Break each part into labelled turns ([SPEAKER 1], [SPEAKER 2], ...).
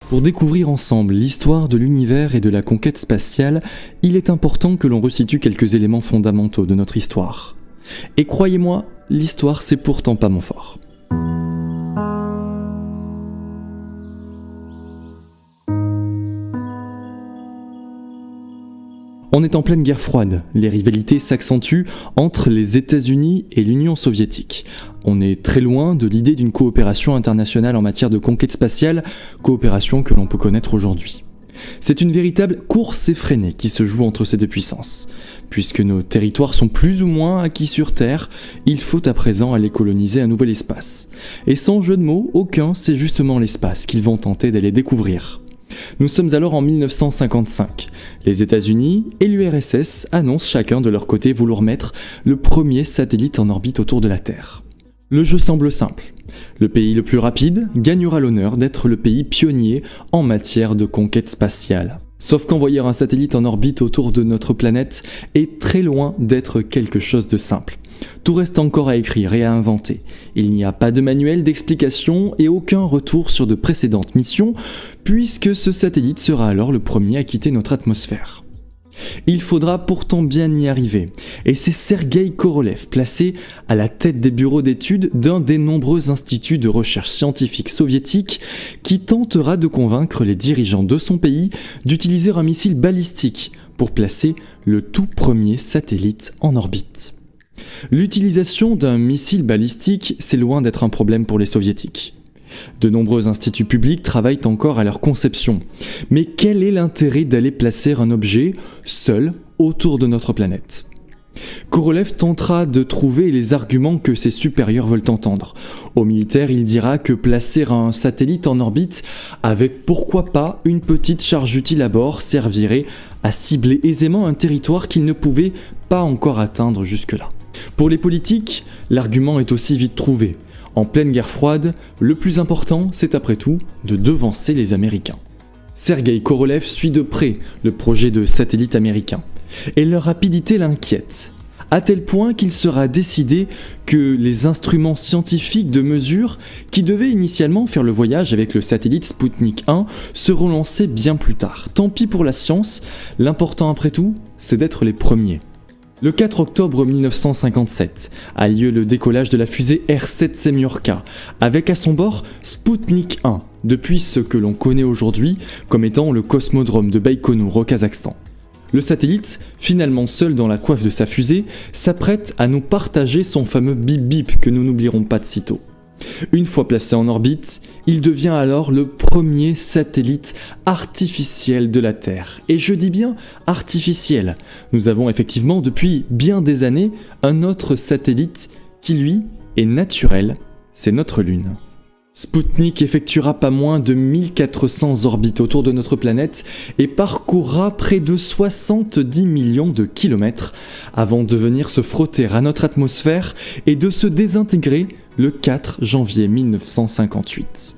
[SPEAKER 1] Pour découvrir ensemble l'histoire de l'univers et de la conquête spatiale, il est important que l'on resitue quelques éléments fondamentaux de notre histoire. Et croyez-moi, l'histoire c'est pourtant pas mon fort. On est en pleine guerre froide, les rivalités s'accentuent entre les États-Unis et l'Union soviétique. On est très loin de l'idée d'une coopération internationale en matière de conquête spatiale, coopération que l'on peut connaître aujourd'hui. C'est une véritable course effrénée qui se joue entre ces deux puissances. Puisque nos territoires sont plus ou moins acquis sur Terre, il faut à présent aller coloniser un nouvel espace. Et sans jeu de mots, aucun, c'est justement l'espace qu'ils vont tenter d'aller découvrir. Nous sommes alors en 1955. Les États-Unis et l'URSS annoncent chacun de leur côté vouloir mettre le premier satellite en orbite autour de la Terre. Le jeu semble simple. Le pays le plus rapide gagnera l'honneur d'être le pays pionnier en matière de conquête spatiale. Sauf qu'envoyer un satellite en orbite autour de notre planète est très loin d'être quelque chose de simple. Tout reste encore à écrire et à inventer. Il n'y a pas de manuel d'explication et aucun retour sur de précédentes missions, puisque ce satellite sera alors le premier à quitter notre atmosphère. Il faudra pourtant bien y arriver, et c'est Sergueï Korolev, placé à la tête des bureaux d'études d'un des nombreux instituts de recherche scientifique soviétiques, qui tentera de convaincre les dirigeants de son pays d'utiliser un missile balistique pour placer le tout premier satellite en orbite. L'utilisation d'un missile balistique, c'est loin d'être un problème pour les soviétiques. De nombreux instituts publics travaillent encore à leur conception. Mais quel est l'intérêt d'aller placer un objet seul autour de notre planète ? Korolev tentera de trouver les arguments que ses supérieurs veulent entendre. Aux militaires, il dira que placer un satellite en orbite avec pourquoi pas une petite charge utile à bord servirait à cibler aisément un territoire qu'il ne pouvait pas encore atteindre jusque-là. Pour les politiques, l'argument est aussi vite trouvé. En pleine guerre froide, le plus important, c'est après tout de devancer les Américains. Sergueï Korolev suit de près le projet de satellite américain. Et leur rapidité l'inquiète, à tel point qu'il sera décidé que les instruments scientifiques de mesure qui devaient initialement faire le voyage avec le satellite Sputnik 1 seront lancés bien plus tard. Tant pis pour la science, l'important après tout, c'est d'être les premiers. Le 4 octobre 1957 a lieu le décollage de la fusée R-7 Semyorka, avec à son bord Sputnik 1, depuis ce que l'on connaît aujourd'hui comme étant le cosmodrome de Baïkonour au Kazakhstan. Le satellite, finalement seul dans la coiffe de sa fusée, s'apprête à nous partager son fameux bip-bip que nous n'oublierons pas de sitôt. Une fois placé en orbite, il devient alors le premier satellite artificiel de la Terre. Et je dis bien artificiel. Nous avons effectivement depuis bien des années un autre satellite qui lui est naturel, c'est notre Lune. Sputnik effectuera pas moins de 1400 orbites autour de notre planète et parcourra près de 70 millions de kilomètres avant de venir se frotter à notre atmosphère et de se désintégrer le 4 janvier 1958.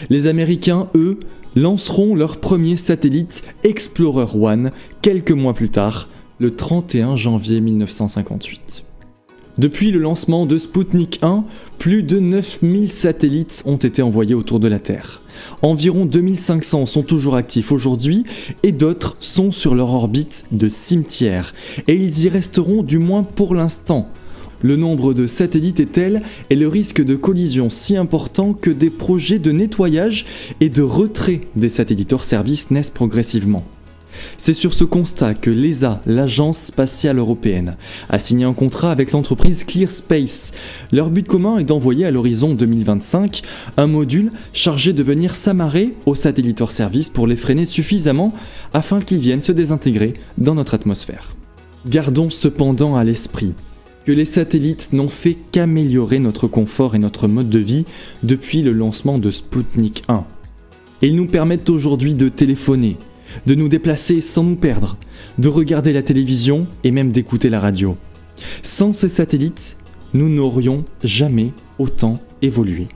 [SPEAKER 1] Les Américains, eux, lanceront leur premier satellite Explorer 1 quelques mois plus tard, le 31 janvier 1958. Depuis le lancement de Sputnik 1, plus de 9000 satellites ont été envoyés autour de la Terre. Environ 2500 sont toujours actifs aujourd'hui et d'autres sont sur leur orbite de cimetière. Et ils y resteront du moins pour l'instant. Le nombre de satellites est tel et le risque de collision si important que des projets de nettoyage et de retrait des satellites hors service naissent progressivement. C'est sur ce constat que l'ESA, l'Agence spatiale européenne, a signé un contrat avec l'entreprise ClearSpace. Leur but commun est d'envoyer à l'horizon 2025 un module chargé de venir s'amarrer aux satellites hors service pour les freiner suffisamment afin qu'ils viennent se désintégrer dans notre atmosphère. Gardons cependant à l'esprit que les satellites n'ont fait qu'améliorer notre confort et notre mode de vie depuis le lancement de Sputnik 1. Ils nous permettent aujourd'hui de téléphoner, de nous déplacer sans nous perdre, de regarder la télévision et même d'écouter la radio. Sans ces satellites, nous n'aurions jamais autant évolué.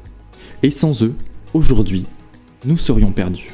[SPEAKER 1] Et sans eux, aujourd'hui, nous serions perdus.